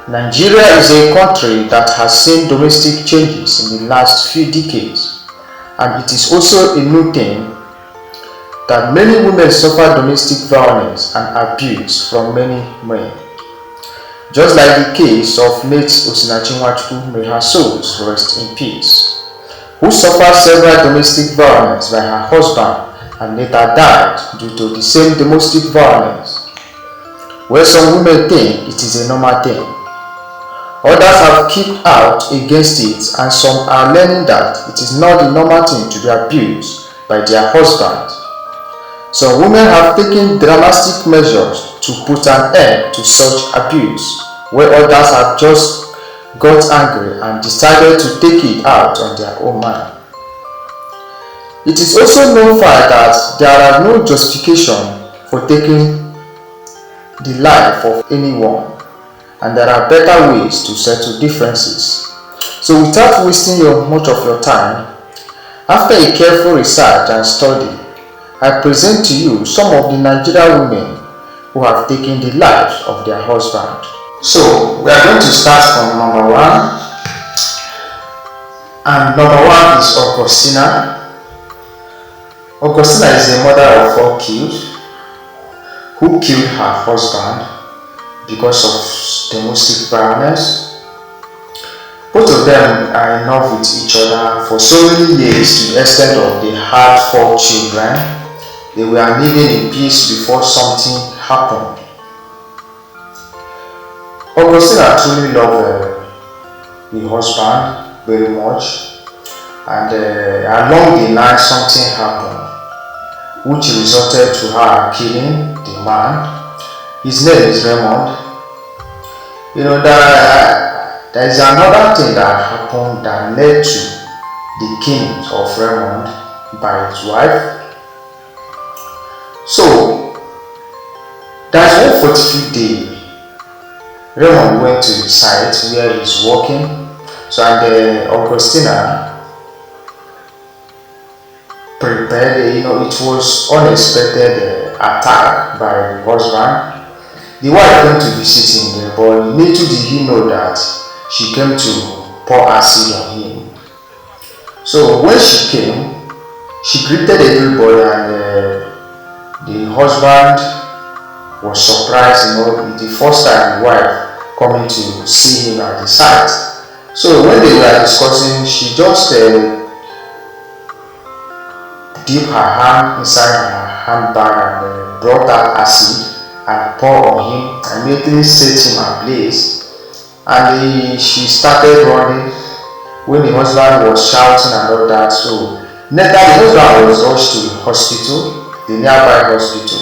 Nigeria is a country that has seen domestic changes in the last few decades, and it is also a new thing that many women suffer domestic violence and abuse from many men. Just like the case of late Osinachi Nwachukwu, may her souls rest in peace, who suffered several domestic violence by her husband and later died due to the same domestic violence, where some women think it is a normal thing. Others have kicked out against it, and some are learning that it is not the normal thing to be abused by their husband. Some women have taken drastic measures to put an end to such abuse, where others have just got angry and decided to take it out on their own man. It is also known fact that there are no justification for taking the life of anyone, and there are better ways to settle differences. So without wasting much of your time, after a careful research and study, I present to you some of the Nigerian women who have taken the lives of their husband. So we are going to start from number one, and number one is Augustina. Augustina is a mother of 4 kids who killed her husband because of domestic violence. Both of them are in love with each other for so many years, to the extent of they had 4 children. They were living in peace before something happened. Augustina truly loved the husband very much, and along the line something happened, which resulted to her killing the man. His name is Raymond. There is another thing that happened that led to the killing of Raymond by his wife. So, that one 45th day, Raymond went to the site where he's working. So, and Augustina prepared, it was unexpected attack by the husband. The wife went to visit him there, but little did he know that she came to pour acid on him. So when she came, she greeted everybody, and the husband was surprised, the first time the wife coming to see him at the site. So when they were discussing, she just dipped her hand inside her handbag and brought out acid and poured on him, and immediately set him ablaze. And she started running when the husband was shouting and all that. So later the husband was rushed to the hospital, the nearby hospital.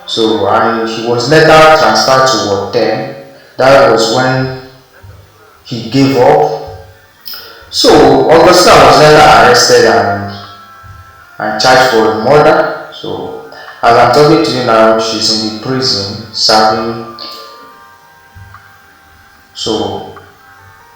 So and he was later transferred to Ward 10. That was when he gave up. So Augustina was later arrested and charged for murder. So as I'm talking to you now, she's in the prison serving. So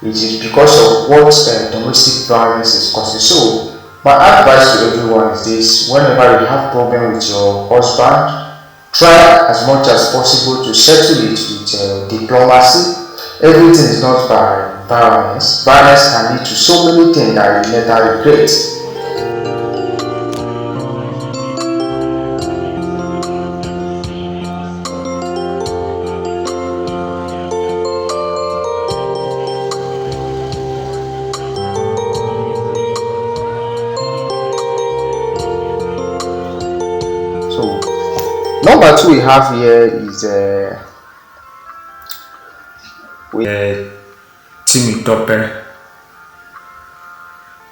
it is because of what domestic violence is causing. So my advice to everyone is this: whenever you have problem with your husband, try as much as possible to settle it with diplomacy. Everything is not by violence. Violence can lead to so many things that you later regret. So number 2 we have here is Temitope.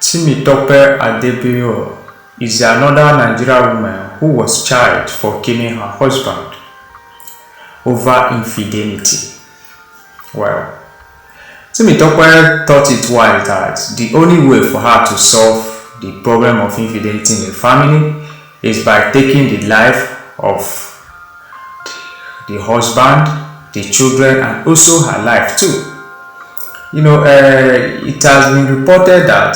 Temitope Adebayo is another Nigerian woman who was charged for killing her husband over infidelity. Well, Temitope thought it wise that the only way for her to solve the problem of infidelity in the family is by taking the life of the husband, the children, and also her life too. It has been reported that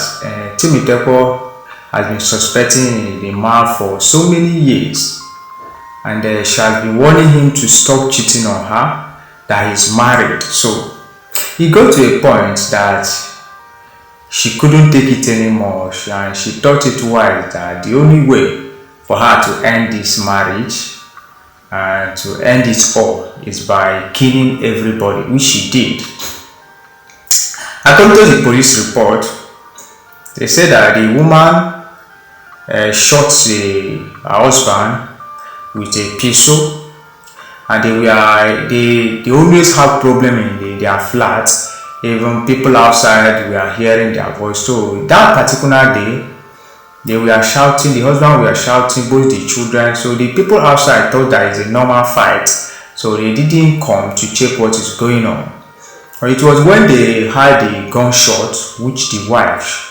Temitope has been suspecting the man for so many years, and she has been warning him to stop cheating on her, that he's married. So It got to a point that she couldn't take it anymore, and she thought it wise that the only way for her to end this marriage and to end it all is by killing everybody, which she did. According to the police report, they said that the woman shot her husband with a pistol, and they always have problem in their flat. Even people outside were hearing their voice. So that particular day, they were shouting, the husband were shouting, both the children. So the people outside thought that it's a normal fight, so they didn't come to check what is going on. It was when they heard the gunshot, which the wife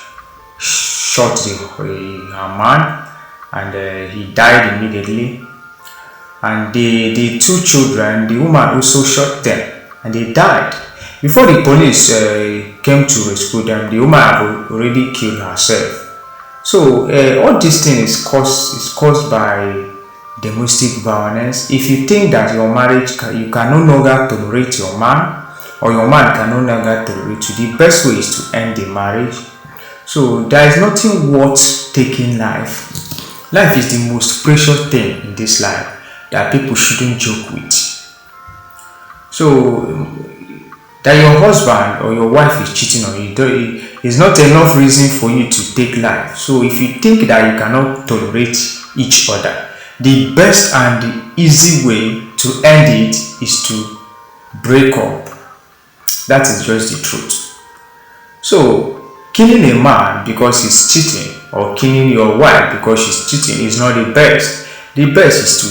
shot her man, and he died immediately. And the two children, the woman also shot them, and they died. Before the police came to rescue them, the woman had already killed herself. So all this thing is caused by domestic violence. If you think that your marriage, you can no longer tolerate your man, or your man can no longer tolerate you, the best way is to end the marriage. So there is nothing worth taking life. Life is the most precious thing in this life that people shouldn't joke with. So that your husband or your wife is cheating on you is not enough reason for you to take life. So if you think that you cannot tolerate each other, the best and the easy way to end it is to break up. That is just the truth. So killing a man because he's cheating, or killing your wife because she's cheating, is not the best. The best is to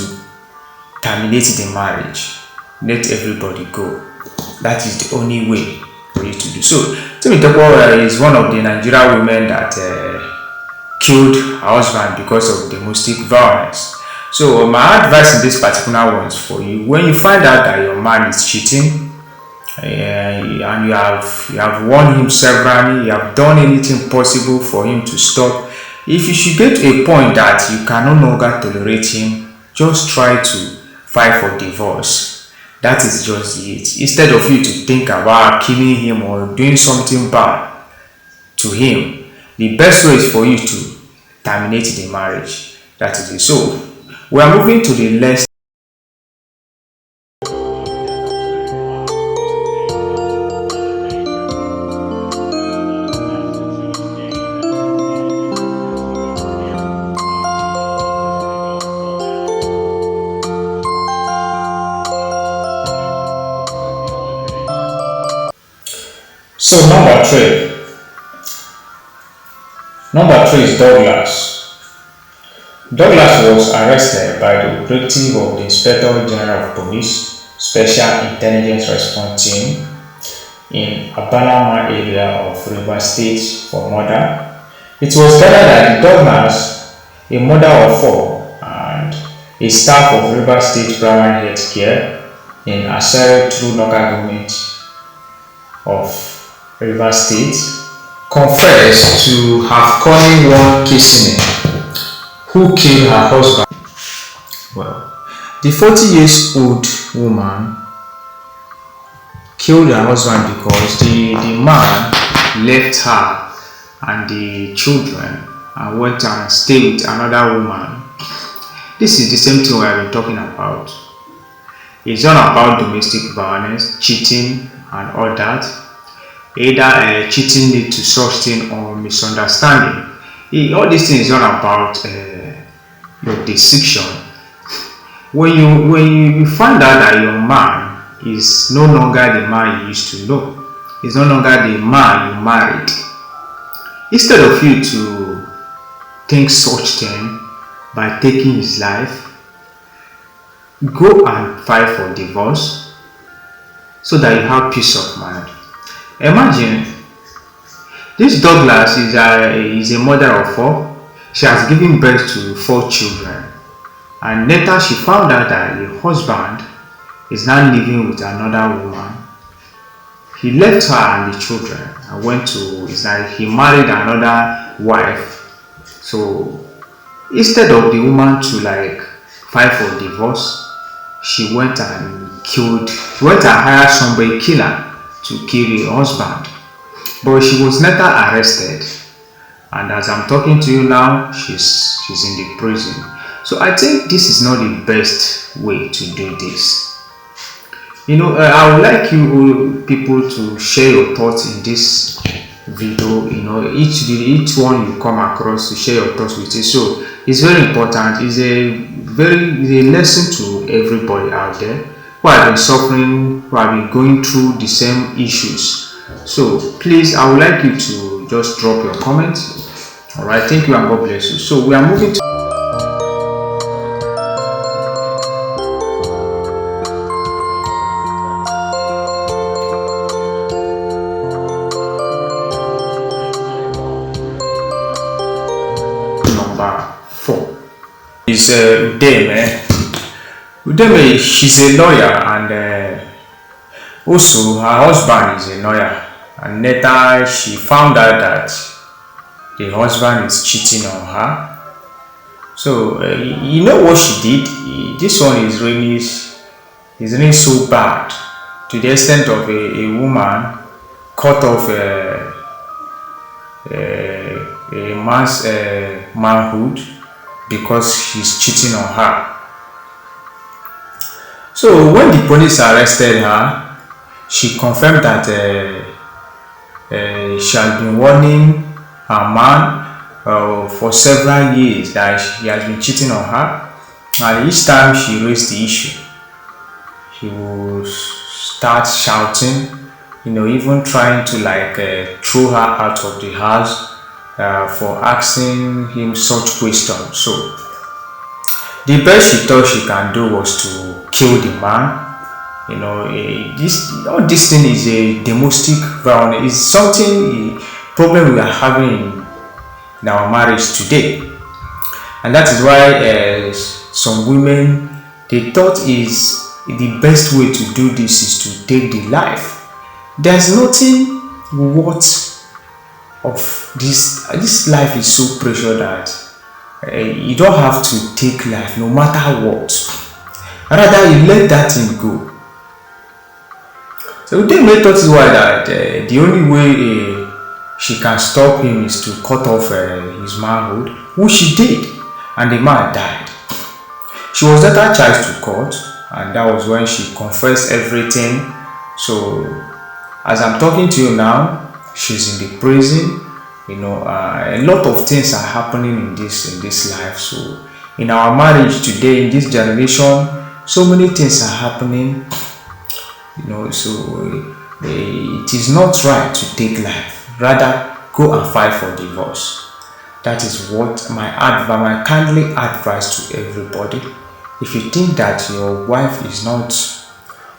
terminate the marriage. Let everybody go. That is the only way for you to do. So Temitope is one of the Nigerian women that killed her husband because of domestic violence. So my advice in this particular one is for you: when you find out that your man is cheating, and you have warned him severally, you have done anything possible for him to stop, if you should get to a point that you can no longer tolerate him, just try to file for divorce. That is just it. Instead of you to think about killing him or doing something bad to him, the best way is for you to terminate the marriage. That is it. So we are moving to the next. So number three is Douglas. Douglas was arrested by the Directive of the Inspector General of Police Special Intelligence Response Team in Abalama area of Rivers State for murder. It was gathered that Douglas, a mother of 4 and a staff of Rivers State Primary Health Care in Asere through local government of Rivers State, confessed to have calling one Kesine who killed her husband. Well, the 40-year-old woman killed her husband because the man left her and the children and went and stayed with another woman. This is the same thing we have been talking about. It's not about domestic violence, cheating and all that. Either cheating lead to such thing or misunderstanding. All these things is not about your decision. When you find out that your man is no longer the man you used to know, is no longer the man you married, instead of you to think such thing by taking his life, go and file for divorce so that you have peace of mind. Imagine, this Douglas is a mother of 4. She has given birth to 4 children, and later she found out that her husband is now living with another woman. He left her and the children and went to, it's like he married another wife. So instead of the woman to file for divorce, she went and hired somebody, kill her, to kill her husband, but she was later arrested, and as I'm talking to you now, she's in the prison. So I think this is not the best way to do this. I would like you people to share your thoughts in this video. Each one you come across, to share your thoughts with it. So it's very important. It's a lesson to everybody out there who have been suffering, who have been going through the same issues. So please, I would like you to just drop your comments. All right, thank you and God bless you. So we are moving to number 4. Is Udeme. Udeme, she's a lawyer, and also her husband is a lawyer, and later she found out that the husband is cheating on her. So you know what she did? This one is really so bad, to the extent of a woman cut off a man's manhood because she's cheating on her. So when the police arrested her, she confirmed that she had been warning her man for several years that he has been cheating on her, and each time she raised the issue, he would start shouting, even trying to throw her out of the house for asking him such questions. So the best she thought she can do was to kill the man. This thing is a domestic violence. It's something, problem we are having in our marriage today, and that is why some women, they thought is the best way to do this is to take the life. There's nothing worth of this life is so precious that you don't have to take life no matter what. Rather, you let that thing go. So they made thought why that the only way she can stop him is to cut off his manhood, which she did, and the man died. She was later charged to court, and that was when she confessed everything. So as I'm talking to you now, she's in the prison. A lot of things are happening in this life. So in our marriage today, in this generation, so many things are happening. So it is not right to take life. Rather, go and fight for divorce. That is what my kindly advice to everybody. If you think that your wife is not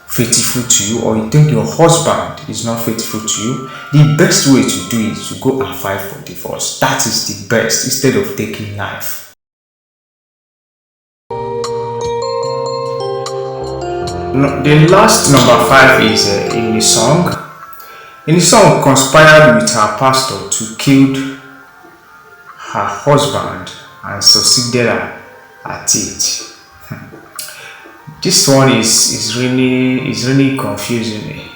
faithful to you, or you think your husband is not faithful to you, the best way to do it is to go and fight for divorce. That is the best, instead of taking life. The last number 5 is in the song. In the song, conspired with her pastor to kill her husband and succeeded at it. This one is really confusing me.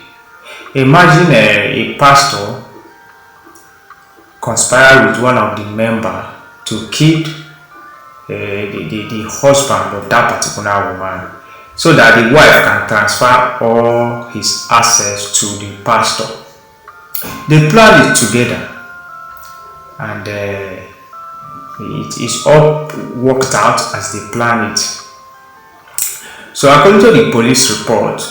Imagine a pastor conspired with one of the members to kill the husband of that particular woman, so that the wife can transfer all his assets to the pastor. They planned it together, and it is all worked out as they planned it. So according to the police report,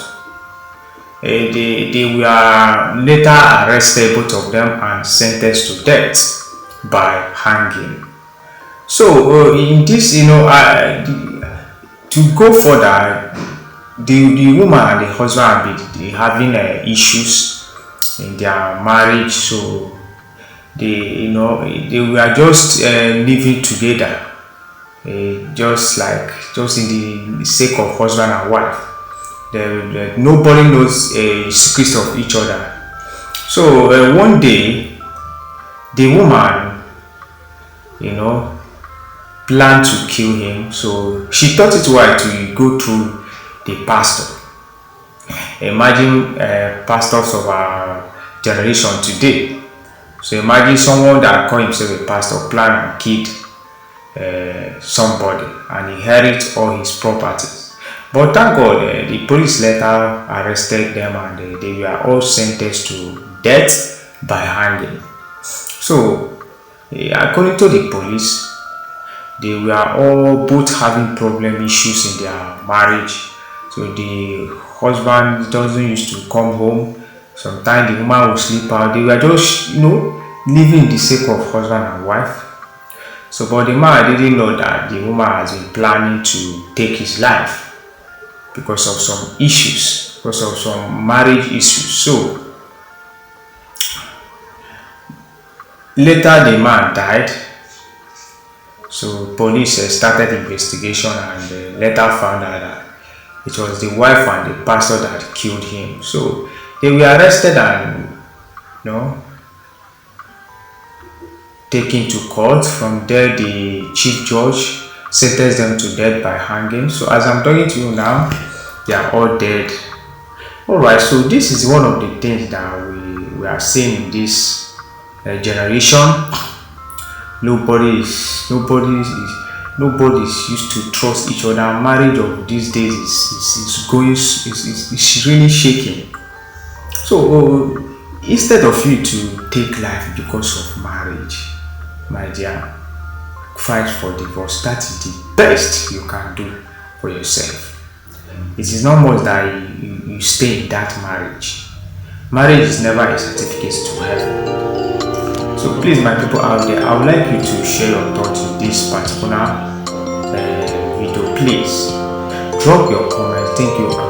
they were later arrested, both of them, and sentenced to death by hanging. So in this, to go further, the woman and the husband have been having issues in their marriage. So they were just living together, just in the sake of husband and wife. Nobody knows secrets of each other. So one day, the woman, planned to kill him. So she thought it right to go through the pastor. Imagine pastors of our generation today. So imagine someone that call himself a pastor plan and killed somebody and inherit all his properties. But thank God, the police later arrested them and they were all sentenced to death by hanging. So, according to the police, they were all both having problem issues in their marriage. So the husband doesn't used to come home. Sometimes the woman will sleep out. They were just, living the sake of husband and wife. So, but the man didn't know that the woman has been planning to take his life because of some issues, because of some marriage issues. So, later the man died. So, police started investigation and later found out that it was the wife and the pastor that killed him. So, they were arrested and, taken to court. From there, the chief judge sentenced them to death by hanging. So as I'm talking to you now, they are all dead. Alright, so this is one of the things that we are seeing in this generation. Nobody is used to trust each other. Marriage of these days is really shaking. So instead of you to take life because of marriage, my dear, fight for divorce. That is the best you can do for yourself. It is not much that you stay in that marriage. Marriage is never a certificate to heaven. So please, my people out there, I would like you to share your thoughts in this particular video. Please drop your comments. Thank you.